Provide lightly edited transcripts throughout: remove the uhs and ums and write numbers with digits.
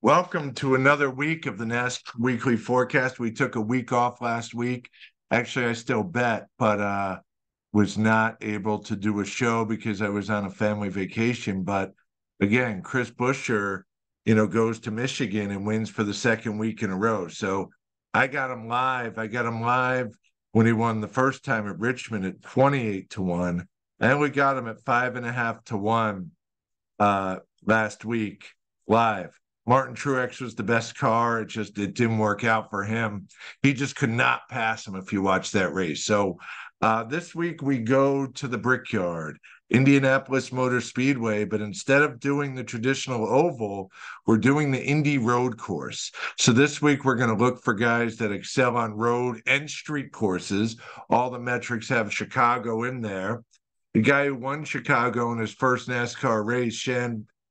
Welcome to another week of the NASCAR Weekly Forecast. We took a week off last week. Actually, I still bet, but was not able to do a show because I was on a family vacation. But again, Chris Buescher, goes to Michigan and wins for the second week in a row. So I got him live. I got him live when he won the first time at Richmond at 28-1. And we got him at 5.5-1 last week live. Martin Truex was the best car. It didn't work out for him. He just could not pass him if you watch that race. So this week we go to the Brickyard, Indianapolis Motor Speedway, but instead of doing the traditional oval, we're doing the Indy road course. So this week we're going to look for guys that excel on road and street courses. All the metrics have Chicago in there. The guy who won Chicago in his first NASCAR race,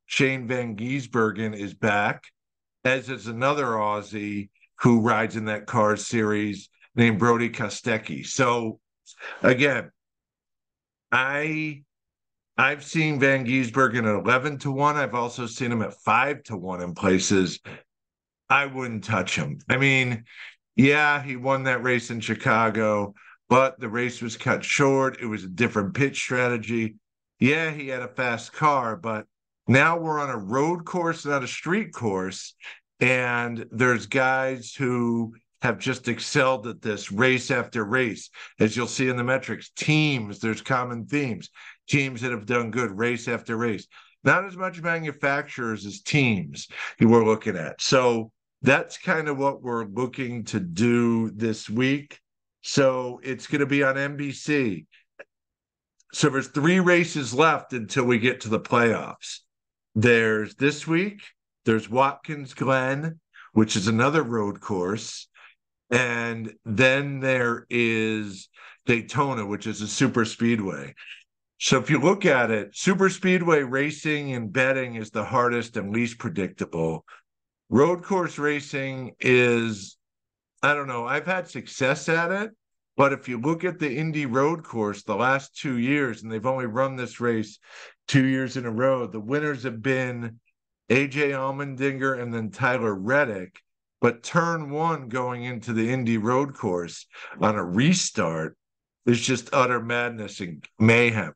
Shane Van Gisbergen, is back, as is another Aussie who rides in that car series named Brody Kostecki. So again, I've seen Van Gisbergen at 11-1. I've also seen him at 5-1 in places. I wouldn't touch him. I mean, yeah, he won that race in Chicago, but the race was cut short. It was a different pitch strategy. Yeah, he had a fast car, but now we're on a road course, not a street course. And there's guys who have just excelled at this race after race. As you'll see in the metrics, teams, there's common themes. Teams that have done good race after race. Not as much manufacturers as teams you were looking at. So that's kind of what we're looking to do this week. So it's going to be on NBC. So there's 3 races left until we get to the playoffs. There's this week, there's Watkins Glen, which is another road course. And then there is Daytona, which is a super speedway. So if you look at it, super speedway racing and betting is the hardest and least predictable. Road course racing is, I don't know, I've had success at it. But if you look at the Indy road course the last 2 years, and they've only run this race 2 years in a row, the winners have been AJ Allmendinger and then Tyler Reddick. But turn one going into the Indy road course on a restart is just utter madness and mayhem,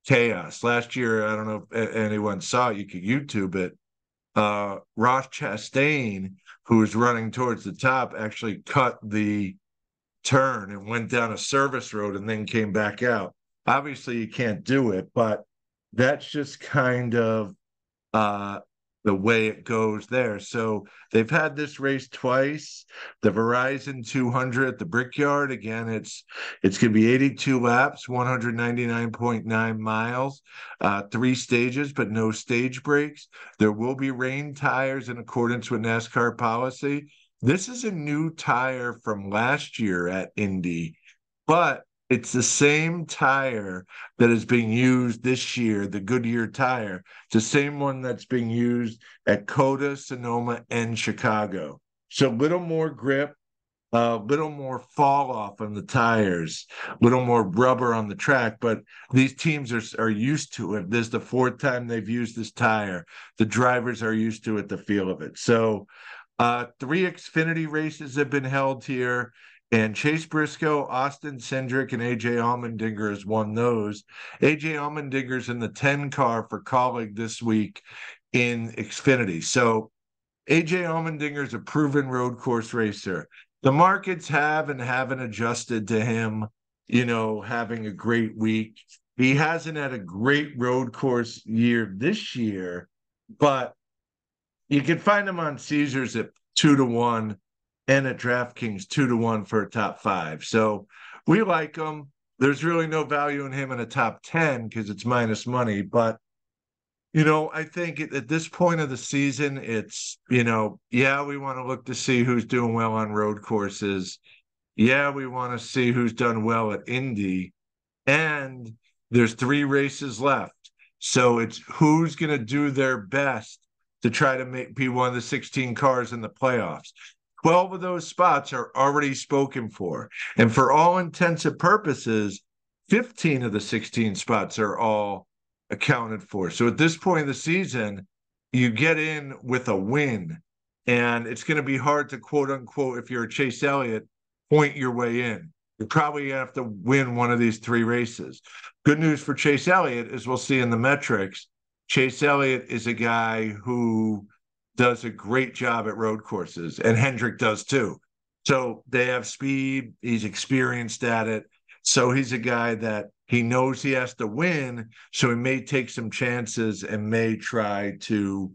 chaos. Last year, I don't know if anyone saw it, you could YouTube it. Ross Chastain, who was running towards the top, actually cut the turn and went down a service road and then came back out. Obviously, you can't do it, but that's just kind of the way it goes there. So they've had this race twice. The Verizon 200 at the Brickyard. Again, it's going to be 82 laps, 199.9 miles, 3 stages, but no stage breaks. There will be rain tires in accordance with NASCAR policy. This is a new tire from last year at Indy, but it's the same tire that is being used this year, the Goodyear tire. It's the same one that's being used at COTA, Sonoma, and Chicago. So a little more grip, a little more fall off on the tires, a little more rubber on the track, but these teams are used to it. This is the 4th time they've used this tire. The drivers are used to it, the feel of it. So 3 Xfinity races have been held here, and Chase Briscoe, Austin Cindric, and AJ Allmendinger has won those. AJ Allmendinger's in the 10 car for Colleague this week in Xfinity. So AJ Allmendinger is a proven road course racer. The markets have and haven't adjusted to him, having a great week. He hasn't had a great road course year this year, but you can find him on Caesars at 2-1 and at DraftKings 2-1 for a top 5. So we like him. There's really no value in him in a top 10 because it's minus money. But, I think at this point of the season, it's, yeah, we want to look to see who's doing well on road courses. Yeah, we want to see who's done well at Indy. And there's 3 races left. So it's who's going to do their best to try to be one of the 16 cars in the playoffs. 12 of those spots are already spoken for. And for all intents and purposes, 15 of the 16 spots are all accounted for. So at this point of the season, you get in with a win And it's going to be hard to quote unquote, if you're a Chase Elliott, point your way in. You probably have to win one of these 3 races. Good news for Chase Elliott, as we'll see in the metrics, Chase Elliott is a guy who does a great job at road courses, and Hendrick does too. So they have speed. He's experienced at it. So he's a guy that he knows he has to win. So he may take some chances and may try to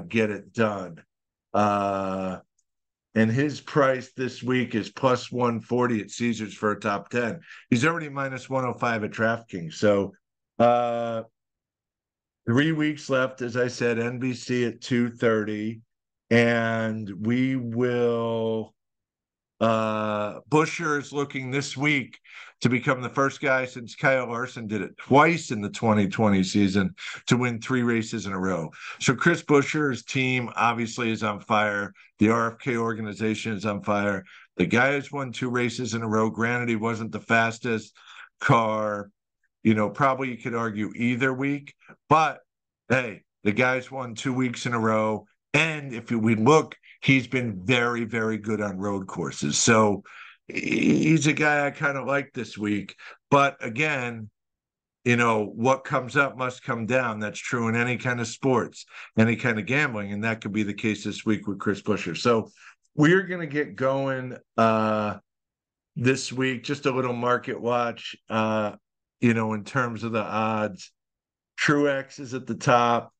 get it done. And his price this week is plus 140 at Caesars for a top 10. He's already minus 105 at DraftKings. So 3 weeks left, as I said, NBC at 2:30. And we will Buescher is looking this week to become the first guy since Kyle Larson did it twice in the 2020 season to win 3 races in a row. So Chris Buescher's team obviously is on fire. The RFK organization is on fire. The guy has won 2 races in a row. Granted, he wasn't the fastest car, probably you could argue either week, but hey, the guy's won 2 weeks in a row. And if we look, he's been very, very good on road courses. So he's a guy I kind of like this week. But again, what comes up must come down. That's true in any kind of sports, any kind of gambling. And that could be the case this week with Chris Buescher. So we're going to get going this week, just a little market watch, in terms of the odds. Truex is at the top.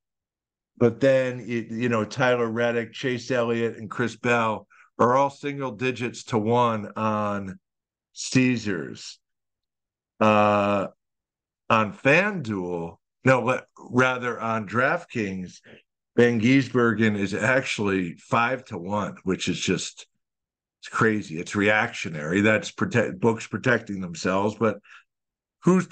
But then, Tyler Reddick, Chase Elliott, and Chris Bell are all single digits to 1 on Caesars. On FanDuel, rather on DraftKings, Van Gisbergen is actually 5 to 1, which is just it's crazy. It's reactionary. That's books protecting themselves. But who's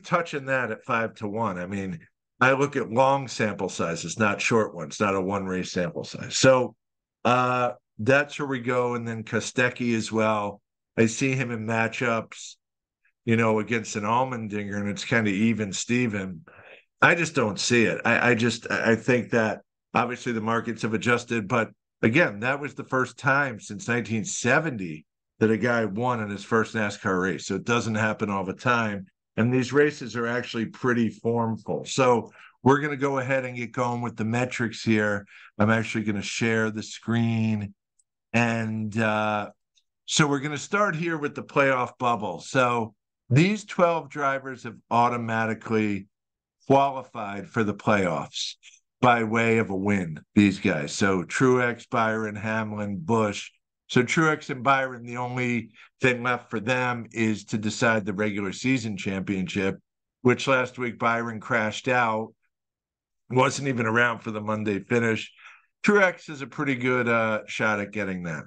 touching that at 5 to 1? I mean, I look at long sample sizes, not short ones, not a 1 race sample size. So that's where we go. And then Kostecki as well. I see him in matchups, against an Allmendinger, and it's kind of even Steven. I just don't see it. I think that obviously the markets have adjusted, but again, that was the first time since 1970 that a guy won in his first NASCAR race. So it doesn't happen all the time. And these races are actually pretty formful. So we're going to go ahead and get going with the metrics here. I'm actually going to share the screen. And so we're going to start here with the playoff bubble. So these 12 drivers have automatically qualified for the playoffs by way of a win, these guys. So Truex, Byron, Hamlin, Busch. So Truex and Byron, the only thing left for them is to decide the regular season championship, which last week Byron crashed out, wasn't even around for the Monday finish. Truex is a pretty good shot at getting that.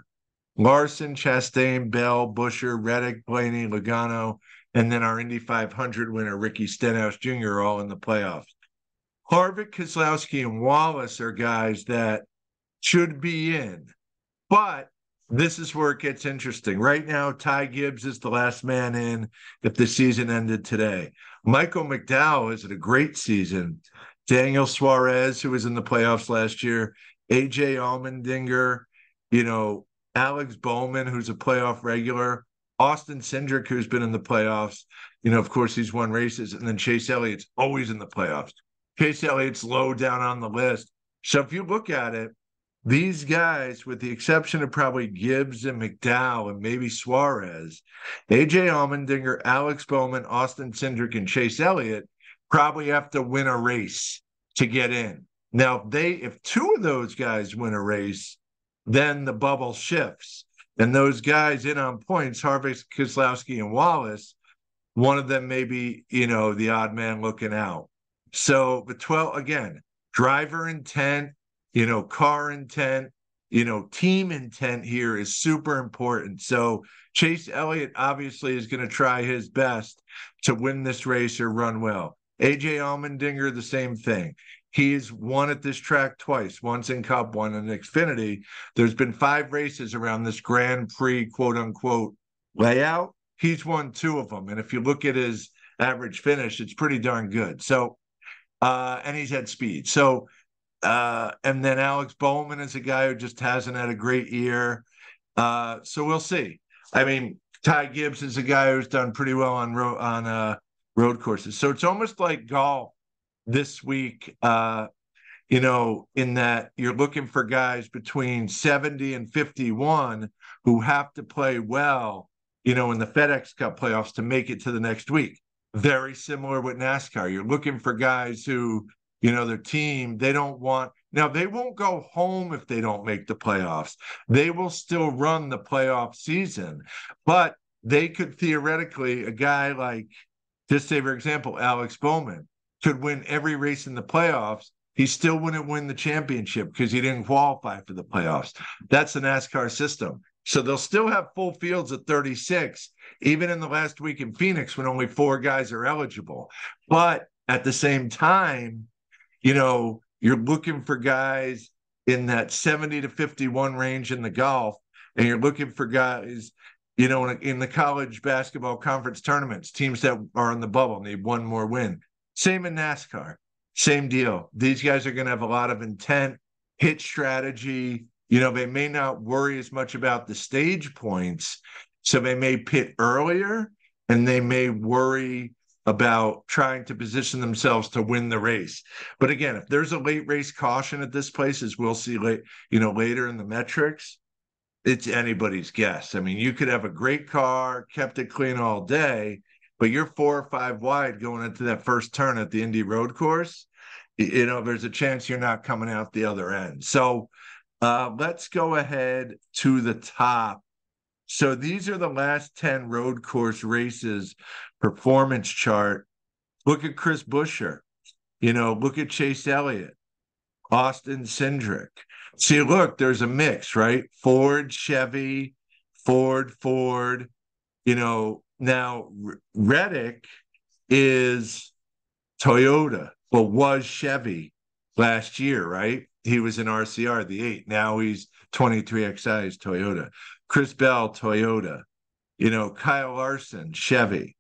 Larson, Chastain, Bell, Buescher, Reddick, Blaney, Logano, and then our Indy 500 winner, Ricky Stenhouse Jr., are all in the playoffs. Harvick, Keselowski, and Wallace are guys that should be in, but this is where it gets interesting. Right now, Ty Gibbs is the last man in if the season ended today. Michael McDowell is at a great season. Daniel Suarez, who was in the playoffs last year, AJ Allmendinger, Alex Bowman, who's a playoff regular, Austin Cindric, who's been in the playoffs. Of course, he's won races. And then Chase Elliott's always in the playoffs. Chase Elliott's low down on the list. So if you look at it, these guys, with the exception of probably Gibbs and McDowell and maybe Suarez, AJ Allmendinger, Alex Bowman, Austin Cindric, and Chase Elliott probably have to win a race to get in. Now, if 2 of those guys win a race, then the bubble shifts. And those guys in on points, Harvick, Keselowski, and Wallace, one of them may be, the odd man looking out. So the 12, again, driver intent, car intent, team intent here is super important. So Chase Elliott obviously is going to try his best to win this race or run well. AJ Allmendinger, the same thing. He's won at this track twice, once in Cup, one in Xfinity. There's been 5 races around this Grand Prix, quote unquote, layout. He's won 2 of them. And if you look at his average finish, it's pretty darn good. So, and he's had speed. So And then Alex Bowman is a guy who just hasn't had a great year. So we'll see. I mean, Ty Gibbs is a guy who's done pretty well on road courses. So it's almost like golf this week, in that you're looking for guys between 70 and 51 who have to play well, in the FedEx Cup playoffs to make it to the next week. Very similar with NASCAR. You're looking for guys who, their team, they won't go home if they don't make the playoffs. They will still run the playoff season, but they could theoretically, a guy like, just say, for example, Alex Bowman could win every race in the playoffs. He still wouldn't win the championship because he didn't qualify for the playoffs. That's the NASCAR system. So they'll still have full fields at 36, even in the last week in Phoenix when only 4 guys are eligible. But at the same time, you're looking for guys in that 70 to 51 range in the golf, and you're looking for guys, in the college basketball conference tournaments, teams that are in the bubble need one more win. Same in NASCAR. Same deal. These guys are going to have a lot of intent, hit strategy. They may not worry as much about the stage points, so they may pit earlier, and they may worry about trying to position themselves to win the race. But again, if there's a late race caution at this place, as we'll see later in the metrics, it's anybody's guess. I mean, you could have a great car, kept it clean all day, but you're 4 or 5 wide going into that first turn at the Indy road course. There's a chance you're not coming out the other end. So let's go ahead to the top. So these are the last 10 road course races performance chart. Look at Chris Buescher. Look at Chase Elliott, Austin Cindric. See, look, there's a mix, right? Ford, Chevy, Ford. Now Reddick is Toyota, but was Chevy last year, right? He was in RCR, the 8. Now he's 23XI is Toyota. Chris Bell, Toyota. Kyle Larson, Chevy.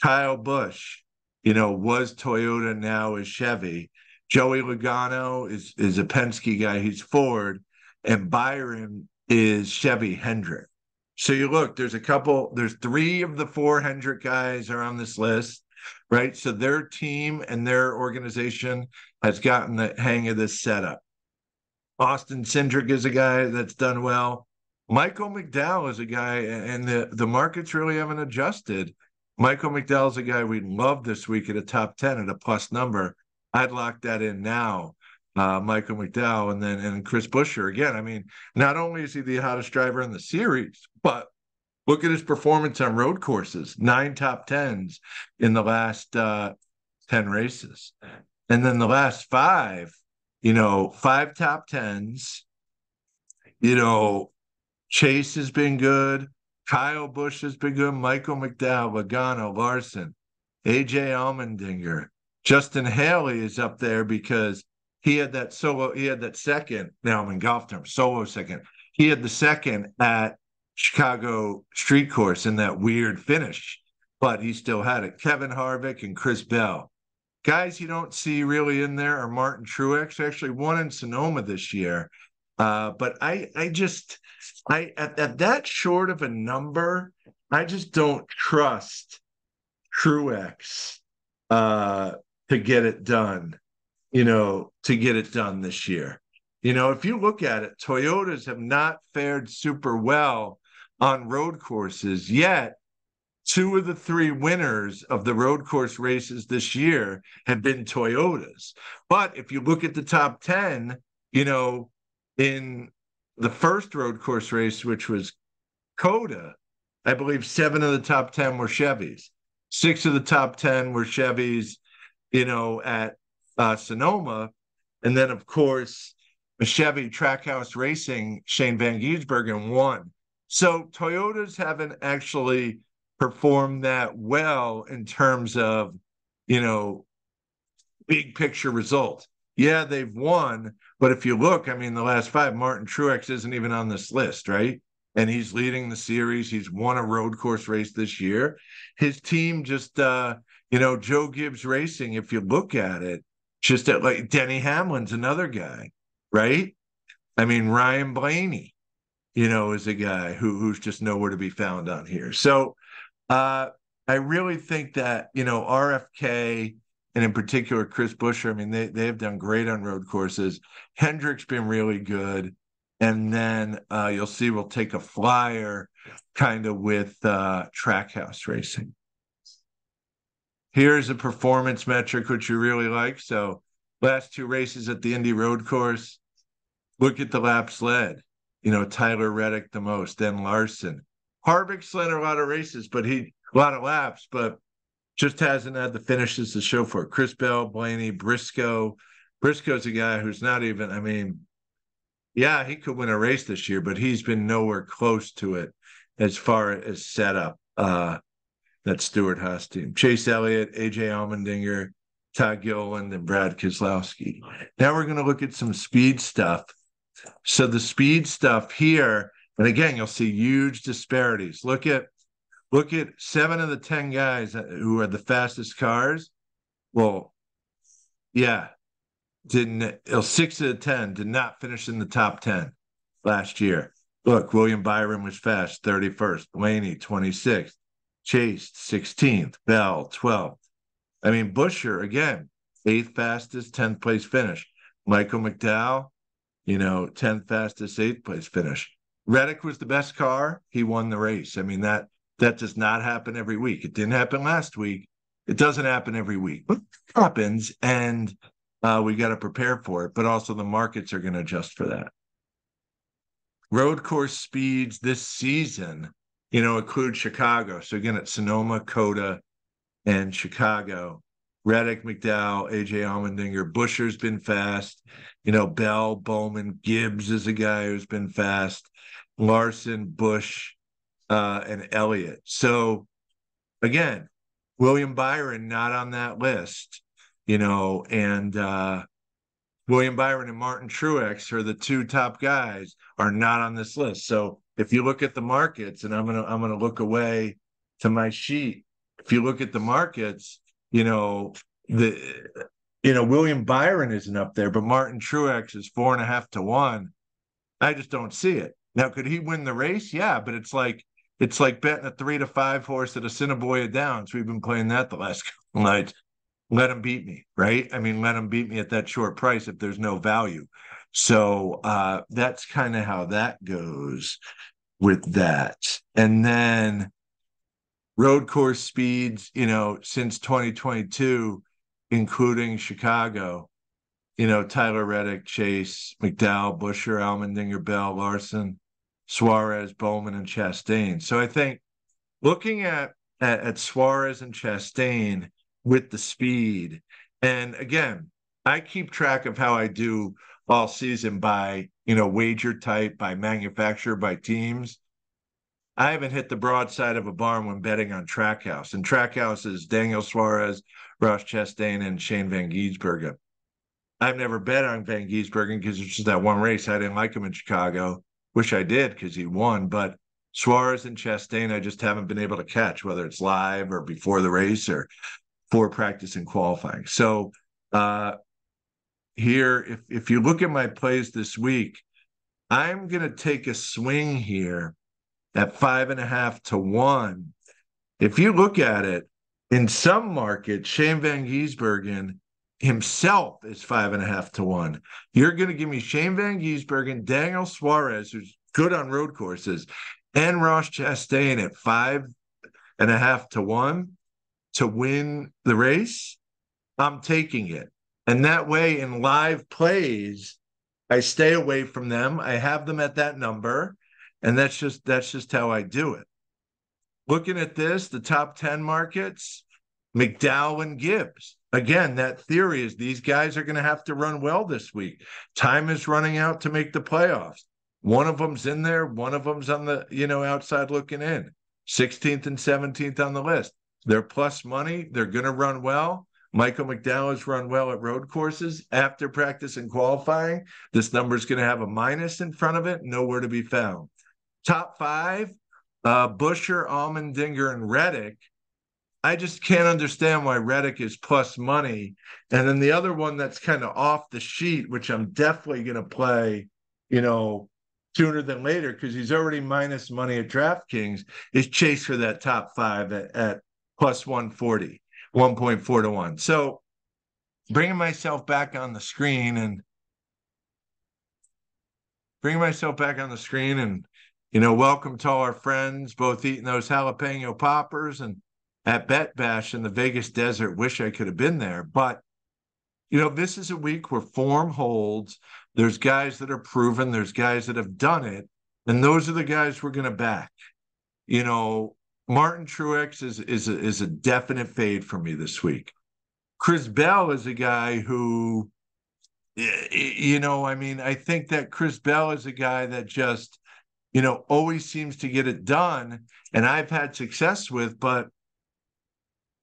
Kyle Busch, was Toyota, now is Chevy. Joey Logano is a Penske guy. He's Ford. And Byron is Chevy Hendrick. So you look, there's 3 of the 4 Hendrick guys are on this list, right? So their team and their organization has gotten the hang of this setup. Austin Cindric is a guy that's done well. Michael McDowell is a guy, and the markets really haven't adjusted. Michael McDowell is a guy we'd love this week at a top 10 at a plus number. I'd lock that in now. Michael McDowell and Chris Buescher. Again, I mean, not only is he the hottest driver in the series, but look at his performance on road courses. 9 top 10s in the last 10 races. And then the last 5, 5 top 10s. Chase has been good. Kyle Busch has been good. Michael McDowell, Logano, Larson, AJ Allmendinger. Justin Haley is up there because he had that second. Now I'm in golf terms, solo second. He had the second at Chicago Street Course in that weird finish, but he still had it. Kevin Harvick and Chris Bell. Guys you don't see really in there are Martin Truex, actually won in Sonoma this year. But at that short of a number, I just don't trust Truex to get it done, this year. If you look at it, Toyotas have not fared super well on road courses yet. 2 of the 3 winners of the road course races this year have been Toyotas. But if you look at the top 10, in the first road course race, which was COTA, I believe 7 of the top 10 were Chevys. 6 of the top 10 were Chevys, at Sonoma. And then, of course, a Chevy Trackhouse Racing, Shane Van Gisbergen won. So Toyotas haven't actually performed that well in terms of, big picture results. Yeah, they've won, but if you look, I mean, the last 5, Martin Truex isn't even on this list, right? And he's leading the series. He's won a road course race this year. His team just, Joe Gibbs Racing, if you look at it, Just that, like Denny Hamlin's another guy, right? I mean, Ryan Blaney, is a guy who's just nowhere to be found on here. So I really think that, RFK and in particular Chris Buescher, I mean, they have done great on road courses. Hendrick's been really good. And then you'll see we'll take a flyer kind of with Trackhouse Racing. Here's a performance metric, which you really like. So last 2 races at the Indy road course, look at the laps led. Tyler Reddick the most, then Larson. Harvick's led a lot of races, but a lot of laps, but just hasn't had the finishes to show for it. Chris Bell, Blaney, Briscoe. Briscoe's a guy who's not even, I mean, yeah, he could win a race this year, but he's been nowhere close to it as far as setup. That Stewart-Haas team. Chase Elliott, AJ Allmendinger, Todd Gilliland, and Brad Keselowski. Now we're going to look at some speed stuff. So the speed stuff here, and again, you'll see huge disparities. Look at 7 of the 10 guys who are the fastest cars. Well, yeah, 6 of the 10 did not finish in the top 10 last year. Look, William Byron was fast, 31st. Blaney, 26th. Chase, 16th. Bell, 12th. I mean, Buescher, again, 8th fastest, 10th place finish. Michael McDowell, 10th fastest, 8th place finish. Reddick was the best car. He won the race. I mean, that does not happen every week. It didn't happen last week. It doesn't happen every week, but it happens, and we got to prepare for it. But also the markets are going to adjust for that. Road course speeds this season, include Chicago. So again, it's Sonoma, Coda, and Chicago. Reddick, McDowell, AJ Allmendinger. Buescher's been fast. Bell, Bowman, Gibbs is a guy who's been fast. Larson, Busch, and Elliott. So again, William Byron not on that list, and William Byron and Martin Truex are the 2 top guys, are not on this list. So if you look at the markets, and I'm gonna look away to my sheet. If you look at the markets, William Byron isn't up there, but Martin Truex is 4.5 to 1. I just don't see it. Now, could he win the race? Yeah, but it's like betting a 3 to 5 horse at Assiniboia Downs. We've been playing that the last couple nights. Let him beat me, right? I mean, let him beat me at that short price if there's no value. So that's kind of how that goes with that. And then road course speeds, since 2022, including Chicago, Tyler Reddick, Chase, McDowell, Buescher, Allmendinger, Bell, Larson, Suarez, Bowman, and Chastain. So I think looking at Suarez and Chastain with the speed, and again, I keep track of how I do all season by, wager type, by manufacturer, by teams. I haven't hit the broadside of a barn when betting on Trackhouse. And Trackhouse is Daniel Suarez, Ross Chastain, and Shane Van Gisbergen. I've never bet on Van Gisbergen because it's just that one race. I didn't like him in Chicago. Wish I did because he won. But Suarez and Chastain, I just haven't been able to catch, whether it's live or before the race or for practice and qualifying. So here, if you look at my plays this week, I'm going to take a swing here at 5.5 to 1. If you look at it, in some markets, Shane Van Gisbergen himself is 5.5 to 1. You're going to give me Shane Van Gisbergen, Daniel Suarez, who's good on road courses, and Ross Chastain at 5.5 to 1 to win the race. I'm taking it. And that way in live plays, I stay away from them. I have them at that number. And that's just how I do it. Looking at this, the top 10 markets, McDowell and Gibbs. Again, that theory is these guys are going to have to run well this week. Time is running out to make the playoffs. One of them's in there. One of them's on the, outside looking in. 16th and 17th on the list. They're plus money. They're going to run well. Michael McDowell has run well at road courses. After practice and qualifying, this number is going to have a minus in front of it. Nowhere to be found. Top 5, Buescher, Allmendinger, and Reddick. I just can't understand why Reddick is plus money. And then the other one that's kind of off the sheet, which I'm definitely going to play, you know, sooner than later because he's already minus money at DraftKings, is Chase for that top five at plus 140, 1.4 to 1. So bringing myself back on the screen and welcome to all our friends, both eating those jalapeno poppers and at Bet Bash in the Vegas desert. Wish I could have been there. But, this is a week where form holds. There's guys that are proven, there's guys that have done it, and those are the guys we're going to back. Martin Truex is a definite fade for me this week. Chris Bell is a guy who, I think that Chris Bell is a guy that just, always seems to get it done, and I've had success with, but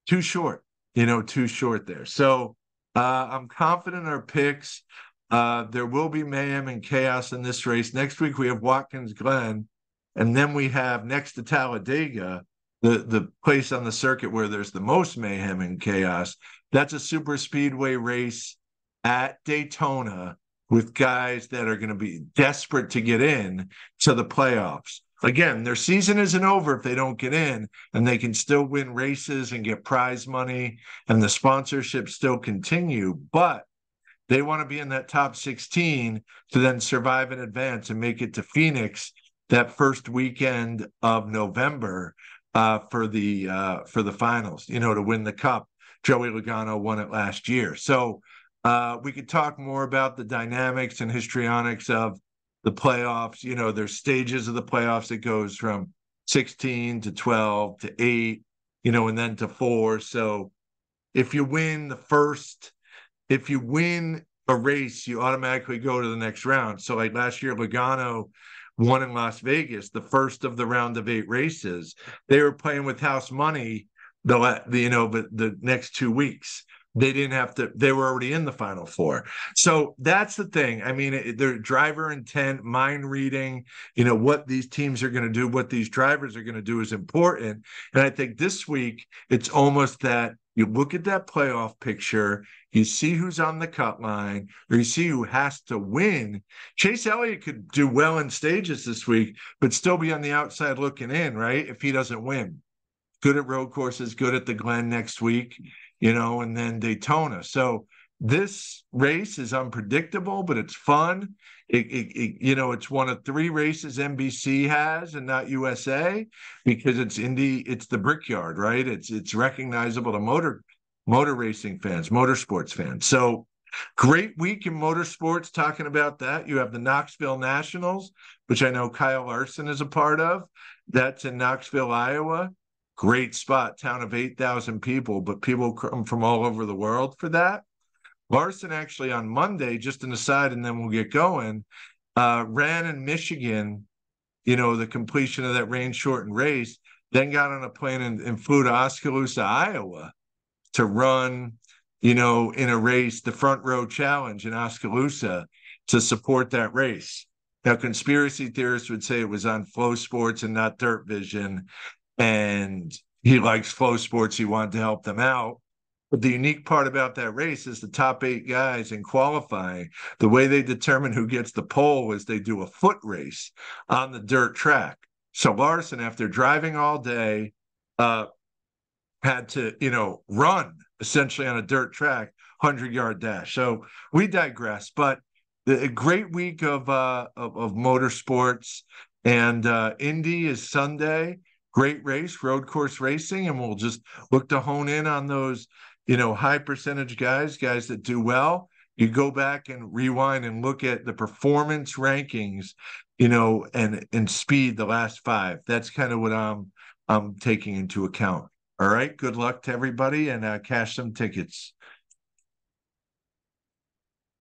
too short, too short there. So I'm confident in our picks. There will be mayhem and chaos in this race. Next week we have Watkins Glen, and then we have next to Talladega, the place on the circuit where there's the most mayhem and chaos. That's a super speedway race at Daytona with guys that are going to be desperate to get in to the playoffs. Again, their season isn't over if they don't get in, and they can still win races and get prize money, and the sponsorships still continue, but they want to be in that top 16 to then survive in advance and make it to Phoenix that first weekend of November for the finals, to win the Cup. Joey Logano won it last year. So we could talk more about the dynamics and histrionics of the playoffs. There's stages of the playoffs. It goes from 16 to 12 to 8, and then to 4. So if you win a race, you automatically go to the next round. So like last year, Logano won in Las Vegas, the first of the round of 8 races. They were playing with house money, but the next 2 weeks. They didn't have to, they were already in the Final Four. So that's the thing. I mean, their driver intent, mind reading, what these teams are going to do, what these drivers are going to do is important. And I think this week, it's almost that you look at that playoff picture, you see who's on the cut line, or you see who has to win. Chase Elliott could do well in stages this week, but still be on the outside looking in, right? If he doesn't win. Good at road courses, good at the Glen next week, and then Daytona. So this race is unpredictable, but it's fun. It's one of 3 races NBC has and not USA because it's Indy, it's the Brickyard, right? It's recognizable to motor racing fans, motorsports fans. So great week in motorsports talking about that. You have the Knoxville Nationals, which I know Kyle Larson is a part of. That's in Knoxville, Iowa. Great spot, town of 8,000 people, but people come from all over the world for that. Larson actually on Monday, just an aside, and then we'll get going, ran in Michigan, the completion of that rain-shortened race, then got on a plane and flew to Oskaloosa, Iowa to run, in a race, the Front Row Challenge in Oskaloosa to support that race. Now, conspiracy theorists would say it was on Flow Sports and not Dirt Vision, and he likes Flow Sports. He wanted to help them out. But the unique part about that race is the top 8 guys in qualifying, the way they determine who gets the pole is they do a foot race on the dirt track. So Larson, after driving all day, had to, run essentially on a dirt track, 100-yard dash. So we digress, but a great week of motorsports, and Indy is Sunday. Great race, road course racing, and we'll just look to hone in on those, high percentage guys that do well. You go back and rewind and look at the performance rankings, and speed the last 5. That's kind of what I'm taking into account. All right. Good luck to everybody, and cash some tickets.